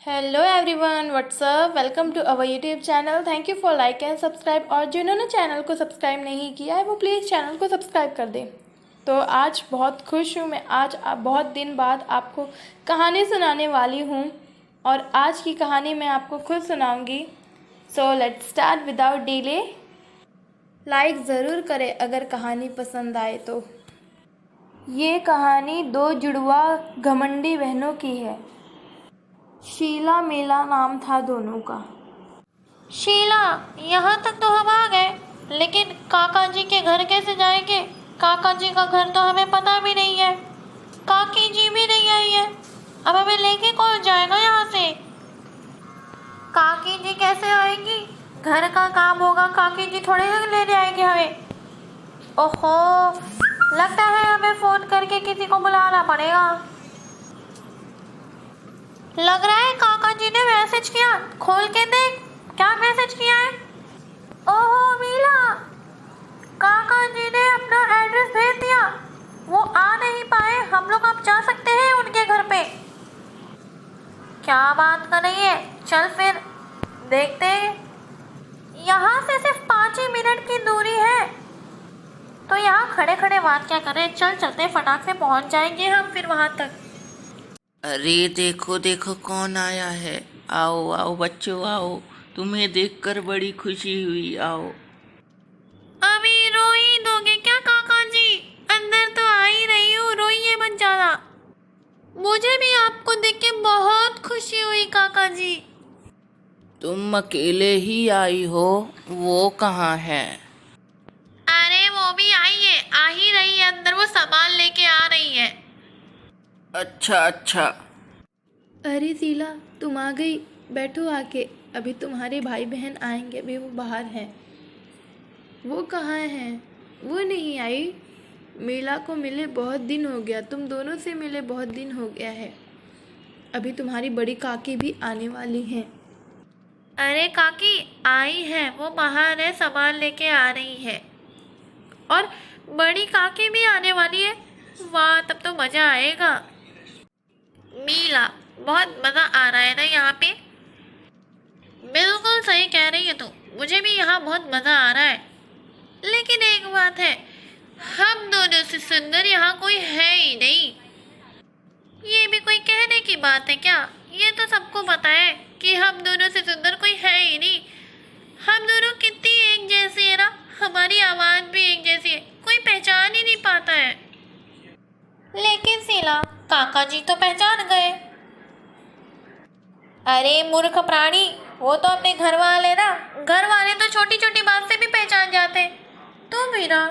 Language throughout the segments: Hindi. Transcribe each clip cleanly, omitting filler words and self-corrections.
Hello everyone, what's up, welcome to our YouTube channel. Thank you for like and subscribe. और जिन्होंने चैनल को सब्सक्राइब नहीं किया है वो प्लीज़ चैनल को सब्सक्राइब कर दें। तो आज बहुत खुश हूँ मैं। आज बहुत दिन बाद आपको कहानी सुनाने वाली हूँ और आज की कहानी मैं आपको खुद सुनाऊँगी। So let's start without delay. Like ज़रूर करें अगर कहानी पसंद आए तो। ये कहानी दो जुड़वा घमंडी बहनों की है। शीला मीला नाम था दोनों का। शीला, यहाँ तक तो हम आ गए, लेकिन काका जी के घर कैसे जाएंगे? काका जी का घर तो हमें पता भी नहीं है, काकी जी भी नहीं आई है। अब हमें लेके कौन जाएगा यहाँ से? काकी जी कैसे आएंगी? घर का काम होगा, काकी जी थोड़े ही लेने आएंगे हमें। ओहो, लगता है हमें फोन करके किसी को बुलाना पड़ेगा। लग रहा है काका जी ने मैसेज किया, खोल के देख क्या मैसेज किया है। ओहो मीला, काका जी ने अपना एड्रेस भेज दिया, वो आ नहीं पाए, हम लोग अब जा सकते हैं उनके घर पे। क्या बात कर रही है? चल फिर देखते हैं। यहाँ से सिर्फ 5 ही मिनट की दूरी है, तो यहाँ खड़े खड़े बात क्या कर रहे हैं? चल चलते, फटाक से पहुँच जाएंगे हम फिर वहाँ तक। अरे देखो देखो कौन आया है। आओ आओ बच्चों आओ, तुम्हें देखकर बड़ी खुशी हुई। आओ। अभी रो ही दोगे क्या काका जी? अंदर तो आ ही रही हूँ, रोइए मत ज्यादा। मुझे भी आपको देख के बहुत खुशी हुई काका जी। तुम अकेले ही आई हो, वो कहाँ है? अरे वो भी आई है, आ ही रही है अंदर, वो सामान लेके आ रही है। अच्छा अच्छा। अरे शीला, तुम आ गई। बैठो आके। अभी तुम्हारे भाई बहन आएंगे, अभी वो बाहर हैं। वो कहाँ हैं? वो नहीं आई। मीला को मिले बहुत दिन हो गया, तुम दोनों से मिले बहुत दिन हो गया है। अभी तुम्हारी बड़ी काकी भी आने वाली हैं। अरे काकी आई है, वो बाहर है, सामान लेके आ रही है। और बड़ी काकी भी आने वाली है। वाह, तब तो मजा आएगा। मीला, बहुत मजा आ रहा है ना यहाँ पे? बिल्कुल सही कह रही है तू, मुझे भी यहाँ बहुत मजा आ रहा है। लेकिन एक बात है, हम दोनों से सुंदर यहाँ कोई है ही नहीं। ये भी कोई कहने की बात है क्या? ये तो सबको पता है कि हम दोनों से सुंदर कोई है ही नहीं। हम दोनों कितनी एक जैसी है ना, हमारी आवाज भी एक जैसी है, कोई पहचान ही नहीं पाता है। लेकिन शीला, काका जी तो पहचान गए। अरे मूर्ख प्राणी, वो तो अपने घर वाले ना, घर वाले तो छोटी छोटी बात से भी पहचान जाते। तू भी ना,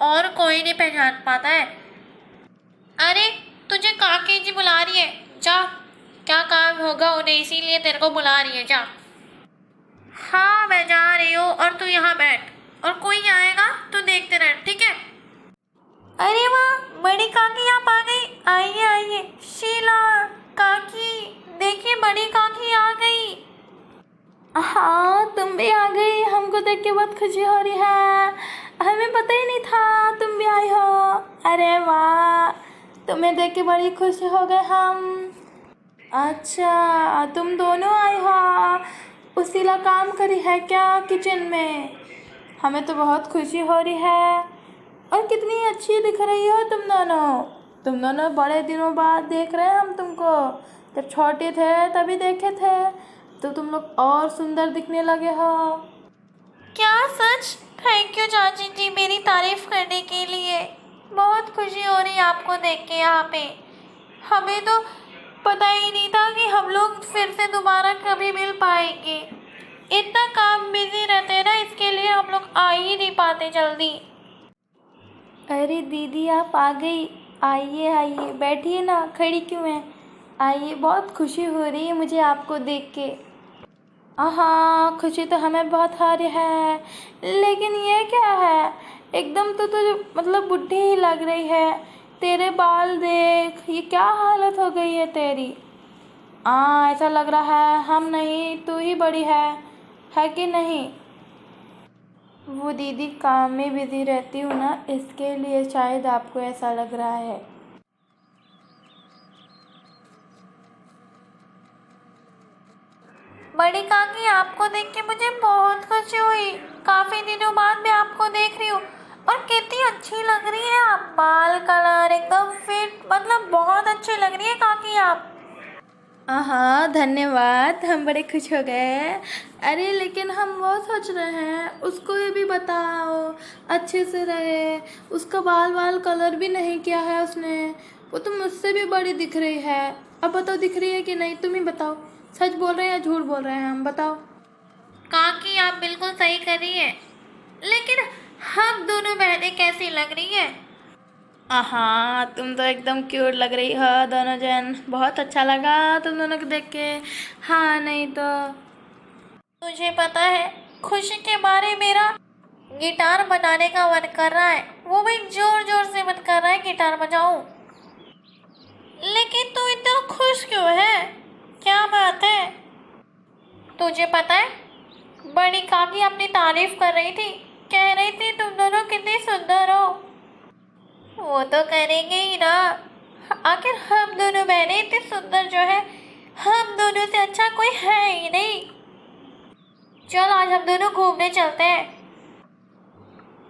और कोई नहीं पहचान पाता है। अरे तुझे काकी जी बुला रही है, जा। क्या काम होगा उन्हें, इसीलिए तेरे को बुला रही है, जा। हाँ मैं जा रही हूँ, और तू यहाँ बैठ, और कोई आएगा तो देखते रह, ठीक है? अरे वाह, बड़ी काकी आप आ गई। आइए आइए शीला, काकी, देखिए बड़ी काकी आ गई। हाँ, तुम भी आ गई। हमको देख के बहुत खुशी हो रही है। हमें पता ही नहीं था तुम भी आई हो। अरे वाह, तुम्हें देख के बड़ी खुश हो गए हम। अच्छा, तुम दोनों आई हो। उसीला काम करी है क्या किचन में? हमें तो बहुत खुशी हो रही है। और कितनी अच्छी दिख रही हो तुम दोनों। तुम दोनों बड़े दिनों बाद देख रहे हैं हम तुमको। जब छोटे थे तभी देखे थे, तो तुम लोग और सुंदर दिखने लगे हो। क्या सच? थैंक यू चाची जी मेरी तारीफ करने के लिए। बहुत खुशी हो रही है आपको देख के यहाँ पे। हमें तो पता ही नहीं था कि हम लोग फिर से दोबारा कभी मिल पाएंगे। इतना काम बिजी रहते हैं ना, इसके लिए हम लोग आ ही नहीं पाते जल्दी। अरे दीदी, आप आ गई। आइए आइए, बैठिए ना, खड़ी क्यों हैं? आइए, बहुत खुशी हो रही है मुझे आपको देख के। हाँ, खुशी तो हमें बहुत हो रही है। लेकिन ये क्या है? एकदम तो मतलब बुढ़ी ही लग रही है। तेरे बाल देख, ये क्या हालत हो गई है तेरी। हाँ, ऐसा लग रहा है हम नहीं, तू ही बड़ी है कि नहीं? वो दीदी काम में बिजी रहती हूँ ना, इसके लिए शायद आपको ऐसा लग रहा है। बड़ी काकी, आपको देख के मुझे बहुत खुशी हुई। काफी दिनों बाद मैं आपको देख रही हूँ और कितनी अच्छी लग रही है आप। बाल कलर एकदम फिट, मतलब बहुत अच्छी लग रही है काकी आप। हाँ धन्यवाद, हम बड़े खुश हो गए। अरे लेकिन हम वो सोच रहे हैं, उसको ये भी बताओ अच्छे से रहे। उसका बाल कलर भी नहीं किया है उसने। वो तो मुझसे भी बड़ी दिख रही है। अब बताओ, दिख रही है कि नहीं? तुम ही बताओ, सच बोल रहे हैं या झूठ बोल रहे हैं हम? बताओ। काकी आप बिल्कुल सही कर रही है, लेकिन हम दोनों बहनें कैसी लग रही है? हाँ तुम तो एकदम क्यूट लग रही हो दोनों जन। बहुत अच्छा लगा तुम दोनों को देख के। हाँ नहीं तो। तुझे पता है, खुशी के मारे मेरा गिटार बजाने का मन कर रहा है। वो भी जोर जोर से मन कर रहा है गिटार बजाऊं। लेकिन तू इतना खुश क्यों है? क्या बात है? तुझे पता है, बड़ी काकी अपनी तारीफ कर रही थी, कह रही थी तुम दोनों कितने सुंदर हो। वो तो करेंगे ही ना, आखिर हम दोनों बहनें इतनी सुंदर जो है, हम दोनों से अच्छा कोई है ही नहीं। चल आज हम दोनों घूमने चलते हैं।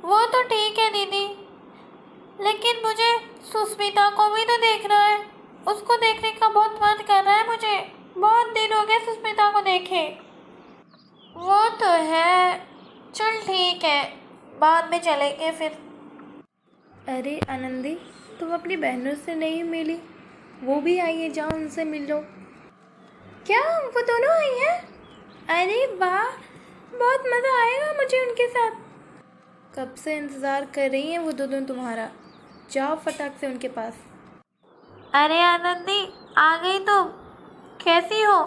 वो तो ठीक है दीदी, लेकिन मुझे सुस्मिता को भी तो देखना है। उसको देखने का बहुत मन कर रहा है मुझे। बहुत दिन हो गए सुस्मिता को देखे। वो तो है, चल ठीक है, बाद में चलेंगे फिर। अरे आनंदी, तुम अपनी बहनों से नहीं मिली? वो भी आई है, जाओ उनसे मिल लो। क्या वो दोनों आई हैं? अरे वाह, बहुत मज़ा आएगा मुझे उनके साथ। कब से इंतज़ार कर रही हैं वो दोनों तुम्हारा। जाओ फटाक से उनके पास। अरे आनंदी, आ गई तुम। कैसी हो?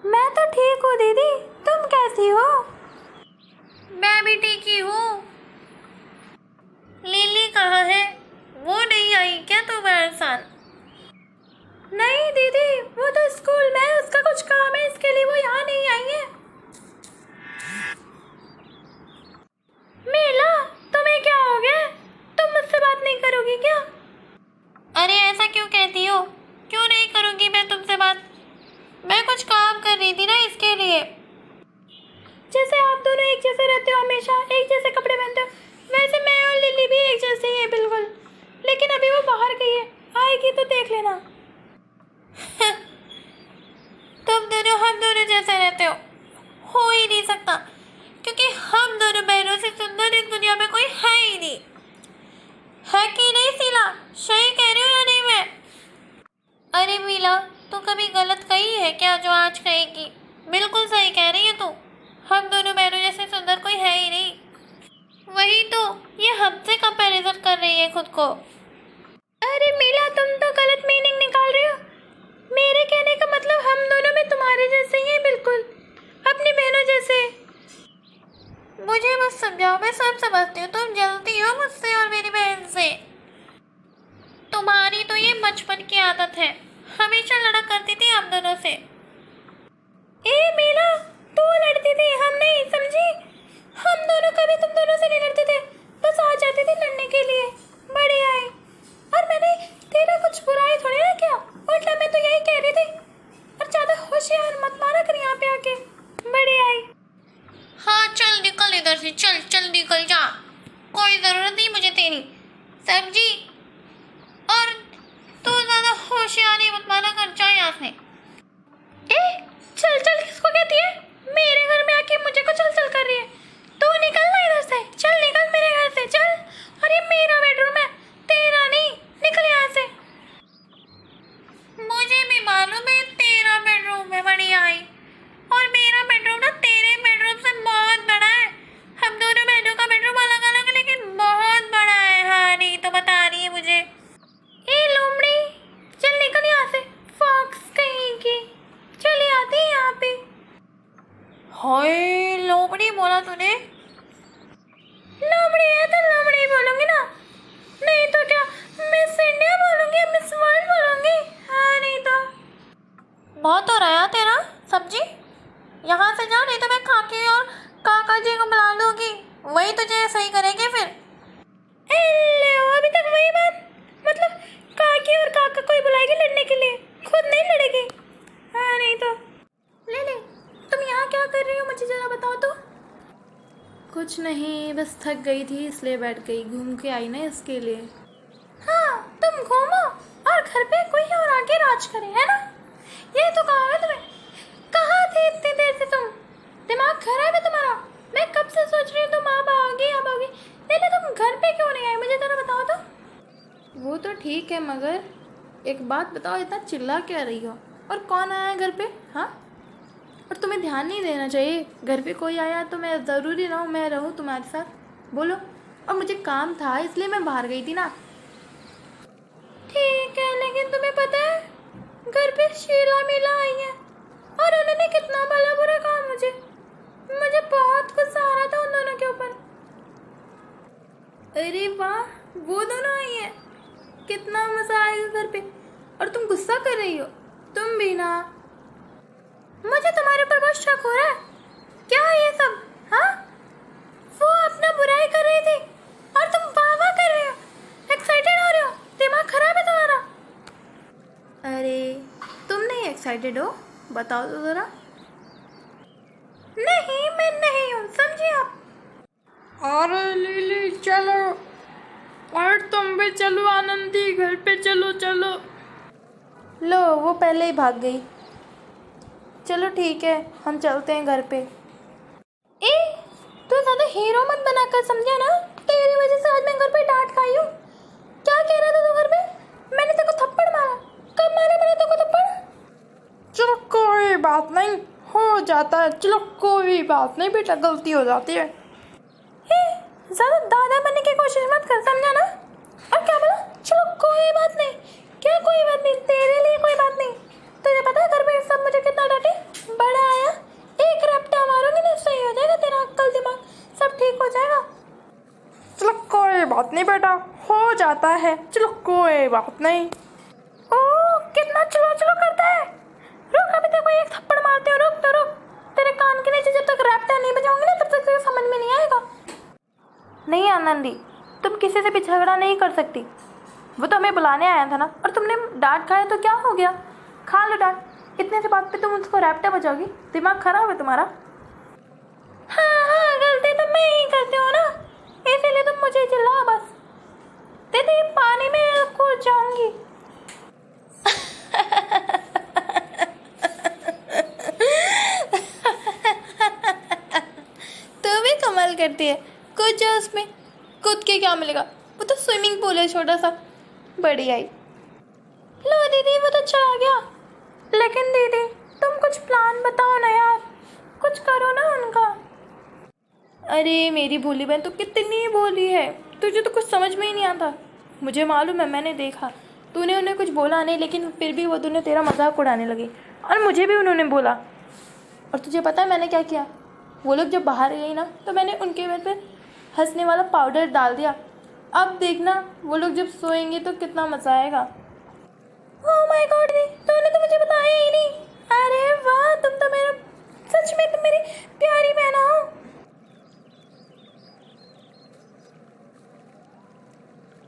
मैं तो ठीक हूँ दीदी, तुम कैसी हो? मैं भी ठीक ही हूँ। लिली कहाँ है? वो नहीं आई क्या तुम्हारे साथ? नहीं दीदी, वो तो स्कूल में है, उसका कुछ काम है, इसके लिए वो यहाँ नहीं आई है। मीला, तुम्हें क्या हो गया? तुम मुझसे बात नहीं करोगी क्या? अरे ऐसा क्यों कहती हो? क्यों नहीं करूँगी मैं तुमसे बात? मैं कुछ काम कर रही थी ना, इसके लिए। जैसे आप दोनों एक जैसे रहते हो, हमेशा एक जैसे कपड़े पहनते हो, वैसे मैं और लिली भी एक जैसे ही है बिल्कुल। लेकिन अभी वो बाहर गई है, आएगी तो देख लेना। तुम दोनों हम दोनों जैसे रहते हो ही नहीं सकता, क्योंकि हम दोनों बहनों से सुंदर इस दुनिया में कोई है ही नहीं। है कि नहीं शीला? सही कह रही हूँ या नहीं मैं? अरे मीला, तू कभी गलत कही है क्या जो आज कहेगी? बिल्कुल सही कह रही है तू। हम दोनों बहनों जैसे सुंदर कोई है ही नहीं। वही तो, ये हमसे कंपैरिजन कर रही है खुद को। अरे मीला, तुम तो गलत मीनिंग निकाल रही हो। मेरे कहने का मतलब हम दोनों में तुम्हारे जैसे ही हैं बिल्कुल, अपनी बहनों जैसे। मुझे बस समझाओ, मैं सब समझती हूँ। तुम जलती हो मुझसे और मेरी बहन से। तुम्हारी तो ये बचपन की आदत है, हमेशा लड़ा करती थी हम दोनों से। ए मीला, तू लड़ती थी, हम नहीं, समझी? हम दोनों कभी तुम दोनों से नहीं लड़ते थे, बस आ जाते थे लड़ने के लिए। बड़े आए, और मैंने तेरा कुछ बुराई थोड़ी ना किया, उल्टा मैं तो यही कह रही थी। और ज़्यादा होशियार मत मारा कर यहाँ पे आके। बड़े आई। हाँ चल निकल इधर से, चल चल निकल जा। कोई ज़रूरत नहीं मुझे तेरी, समझी? और तू ज़्यादा होशियारी मत माना कर, जा यहाँ से। ए चल चल किसको कहती है? मेरे घर में आके मुझे को चल चल कर रही है। तू निकल ना इधर से, चल निकल मेरे घर से, चल। और ये मेरा बेडरूम है, तेरा नहीं, निकल यहाँ से। मुझे भी मालूम है तेरा बेडरूम है बड़ी आई, और मेरा बेडरूम ना तेरे बेडरूम से बहुत बड़ा है। हम दोनों बहनों का बेडरूम अलग अलग है, लेकिन बहुत बड़ा है। हाँ नहीं तो बता रही है मुझे। ए लोमड़ी, चल निकल यहाँ से, फॉक्स कहीं की। चली आती है यहाँ पे। हाय लोमड़ी बोला तूने? लोमड़ी है तो लोमड़ी बोलूंगी ना, नहीं तो क्या मिस इंडिया बोलूंगी, मिस वर्ल्ड बोलूंगी। हाँ नहीं तो। बहुत हो रहा है तेरा, समझी? यहाँ से जा, नहीं तो मैं काकी और काका जी को बुला लूँगी, वही तुझे सही करेंगे फिर। ले अभी तक वही बात, मतलब काकी और काका कोई बुलाएगी लड़ने के लिए, खुद नहीं लड़ेगी। हाँ नहीं तो। ले ले कर रही हो, मुझे ज़रा बताओ तो। कुछ नहीं, बस थक गई थी इसलिए बैठ गई, घूम के आई ना इसके लिए। हाँ, तुम घूमो और घर पे कोई और आके राज करे, है ना? ये तो कहा है तुम्हें। कहाँ थे इतनी देर से तुम? दिमाग खराब है तुम्हारा? मैं कब से सोच रही हूँ तुम अब आओगी। पहले तुम घर पे क्यों नहीं आई, मुझे जरा बताओ तो। वो तो ठीक है, मगर एक बात बताओ, इतना चिल्ला क्या रही हो? और कौन आया है घर पे? हाँ, और तुम्हें ध्यान नहीं देना चाहिए? घर पे कोई आया तो मैं ज़रूरी रहूँ, मैं रहूँ तुम्हारे साथ? बोलो। और मुझे काम था इसलिए मैं बाहर गई थी ना। ठीक है, लेकिन तुम्हें पता है घर पे शीला मीला आई है और उन्होंने कितना भला बुरा कहा मुझे बहुत गुस्सा आ रहा था उन दोनों के ऊपर। अरे वाह, वो दोनों आई है, कितना मजा आएगा घर पे। और तुम गुस्सा कर रही हो? तुम भी ना। मुझे तुम्हारे ऊपर बहुत शक हो रहा है। क्या है ये सब? हाँ, वो अपना बुराई कर रही थी और तुम वाह वाह कर रहे हो, एक्साइटेड हो रहे हो। दिमाग खराब है तुम्हारा। अरे तुम नहीं एक्साइटेड हो? बताओ तो जरा। नहीं, मैं नहीं हूँ, समझे आप? अरे लिली चलो, और तुम भी चलो आनंदी, घर पे चलो चलो। लो, वो पहले ही भाग गई। चलो ठीक है, हम चलते हैं घर पे। ए, तू ज़्यादा हीरो मत बनाकर, समझा ना? तेरी वजह से आज मैं घर पे डांट खाई हूँ। क्या कह रहा था तू घर पे? मैंने तेरे को थप्पड़ मारा। कब मारा मैंने तेरे को थप्पड़? चलो कोई बात नहीं, हो जाता है। चलो कोई बात नहीं बेटा, गलती हो जाती है। ज़्यादा दादा बनने की कोशिश मत कर, समझा ना? और क्या बोला? चलो कोई बात नहीं। क्या कोई बात नहीं? तेरे लिए कोई बात नहीं। तुझे पता है घर पे सब मुझे कितना डांटे? बड़ा आया, एक रपटा मारूंगी ना, सही हो जाएगा तेरा अक्ल दिमाग, सब ठीक हो जाएगा। चलो कोई बात नहीं बेटा, हो जाता है। चलो कोई बात नहीं। ओह, कितना चलो चलो करता है। रुक, अभी तेरे को एक थप्पड़ मारते हो, रुक तो रुक। तेरे कान के नीचे जब तक रैप्टा नहीं बजाऊंगी ना, तब तक तेरे समझ में नहीं आएगा। नहीं आनंदी, तुम किसी से भी झगड़ा नहीं कर सकती। वो तो हमें बुलाने आया था ना, और तुमने डांट खाया तो क्या हो गया? खा लो डांट। इतने से बात पे तुम उसको रैप्टा बजाओगी? दिमाग खराब है तुम्हारा। हाँ, गलती तो मैं ही करती हूँ ना, इसीलिए तुम मुझे चिल्लाओ बस। दीदी, पानी में कूद जाऊंगी। तू भी कमाल करती है। कूद जाओ उसमें। कूद के क्या मिलेगा? वो तो स्विमिंग पूल है छोटा सा। बड़ी आई। लो दीदी, वो तो चला गया। लेकिन दीदी, तुम कुछ प्लान बताओ ना यार, कुछ करो ना उनका। अरे मेरी भोली बहन तो कितनी भोली है, तुझे तो कुछ समझ में ही नहीं आता। मुझे मालूम है, मैंने देखा। तूने उन्हें कुछ बोला नहीं, लेकिन फिर भी वो दोनों तेरा मजाक उड़ाने लगे, और मुझे भी उन्होंने बोला। और तुझे पता है मैंने क्या किया? वो लोग जब बाहर गई ना, तो मैंने उनके मुँह पे हंसने वाला पाउडर डाल दिया। अब देखना, वो लोग जब सोएंगे तो कितना मज़ा आएगा। ओह माय गॉड दी, तूने तो मुझे बताया ही नहीं। अरे वाह, तुम तो मेरा, सच में तुम मेरी प्यारी बहन हो।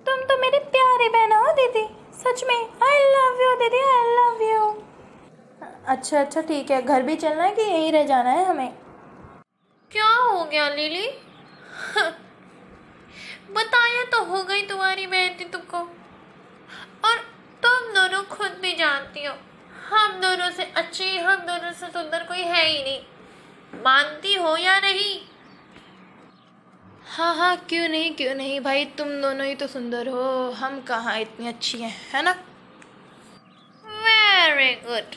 तुम तो मेरी प्यारी बहन हो दीदी, सच में। आई लव यू दीदी, आई लव यू। अच्छा ठीक है, घर भी चलना है कि यहीं रह जाना है हमें? क्या हो गया लिली? बताया तो हो गई तुम्हारी बहन थी तुमको, और तुम दोनों खुद भी जानती हो हम दोनों से अच्छी, हम दोनों से सुंदर कोई है ही नहीं। मानती हो या नहीं? हाँ, क्यों नहीं भाई, तुम दोनों ही तो सुंदर हो, हम कहाँ इतनी अच्छी हैं, है ना? वेरी गुड,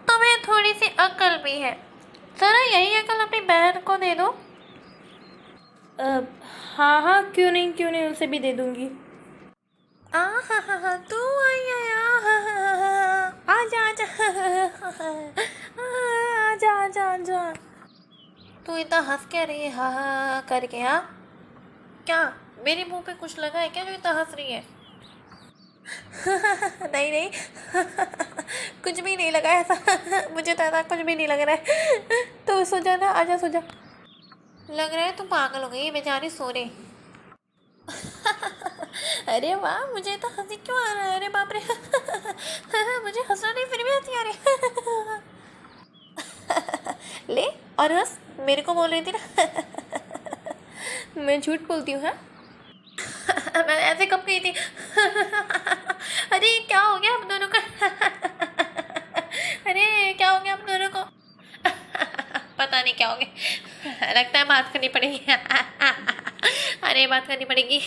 तुम्हें थोड़ी सी अकल भी है। जरा यही अकल अपनी बहन को दे दो। हाँ, क्यों नहीं, उसे भी दे दूंगी। तू आई आजा। तू इतना हंस क्या रही है? हाँ करके? हाँ, क्या मेरे मुंह पे कुछ लगा है क्या जो इतना हंस रही है? नहीं कुछ भी नहीं लगा ऐसा। मुझे तो ऐसा कुछ भी नहीं लग रहा है। तो सो जा ना, आजा सो जा। लग रहा है तू पागल हो गई, बेचारी सो रही। अरे वाह, मुझे तो हंसी क्यों आ रहा है? अरे बाप रे। मुझे हंसना नहीं, फिर भी हंसी आ रही। ले और हंस, मेरे को बोल रही थी ना। मैं झूठ बोलती हूँ, हाँ? मैं ऐसे कब गई थी? अरे क्या हो गया हम दोनों को? अरे क्या हो गया हम दोनों को? पता नहीं क्या हो गया, लगता है बात करनी पड़ेगी। अरे बात करनी पड़ेगी।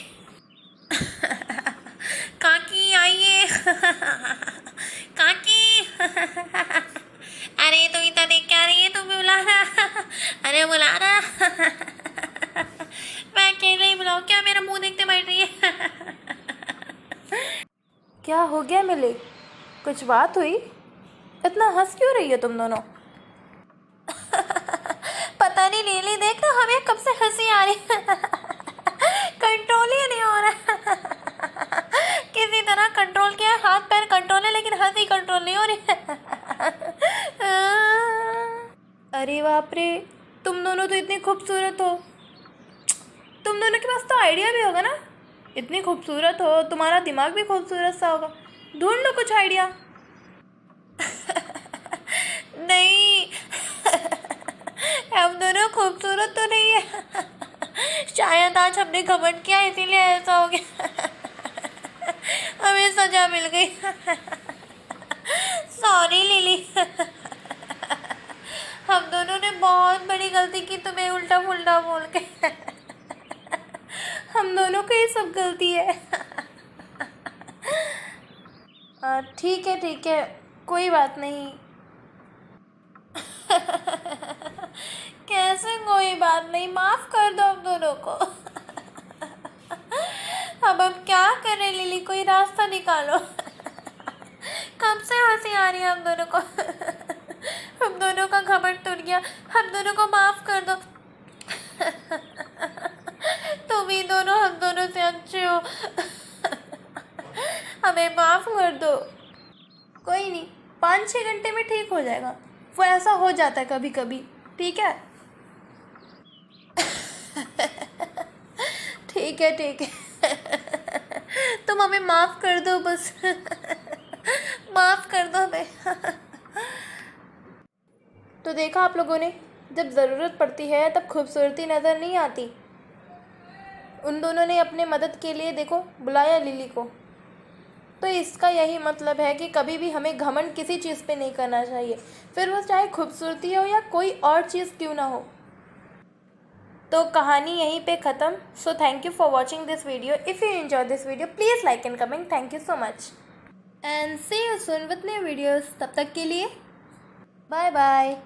काकी आइए। काकी। अरे तू इतना देख क्या रही है, तू भी बुला रहा? अरे बुला रहा। मैं अकेले ही बुलाऊं क्या, मेरा मुंह देखते बैठ रही है? क्या हो गया मिले? कुछ बात हुई? इतना हंस क्यों रही हो तुम दोनों? पता नहीं लीली, देख ना हमें कब से हंसी आ रही है। कंट्रोल ही नहीं हो रहा। किसी तरह कंट्रोल किया, हाथ पैर कंट्रोल है, लेकिन हंसी कंट्रोल नहीं हो रही है। अरे बाप रे, तुम दोनों तो इतनी खूबसूरत हो। तुम दोनों के पास तो आइडिया भी होगा ना? इतनी खूबसूरत हो, तुम्हारा दिमाग भी खूबसूरत सा होगा। ढूंढ लो कुछ आइडिया। नहीं, हम दोनों खूबसूरत तो नहीं है। शायद आज हमने घमंड किया इसीलिए ऐसा हो गया। हमें सजा मिल गई। Sorry lily. हम दोनों ने बहुत बड़ी गलती की तुम्हें उल्टा पुल्टा बोल के। हम दोनों को ये सब गलती है। ठीक है, कोई बात नहीं। कैसे कोई बात नहीं, माफ कर दो हम दोनों को। अब हम क्या करें लिली, कोई रास्ता निकालो। कब से हंसी आ रही है हम दोनों को। हम दोनों का घमंड टूट गया, हम दोनों को माफ कर दो। तुम ही दोनों हम दोनों से अच्छे हो। हमें माफ कर दो। कोई नहीं, 5-6 घंटे में ठीक हो जाएगा। वो ऐसा हो जाता है कभी कभी, ठीक है? ठीक है। तुम हमें माफ कर दो बस। माफ कर दो हमें। तो देखा आप लोगों ने, जब ज़रूरत पड़ती है तब खूबसूरती नज़र नहीं आती। उन दोनों ने अपने मदद के लिए देखो बुलाया लिली को। तो इसका यही मतलब है कि कभी भी हमें घमंड किसी चीज़ पे नहीं करना चाहिए, फिर वो चाहे खूबसूरती हो या कोई और चीज़ क्यों ना हो। तो कहानी यहीं पे ख़त्म। So thank you for watching this video. If you enjoy this video please like and comment. Thank you so much and see you soon with new videos. तब तक के लिए बाय बाय।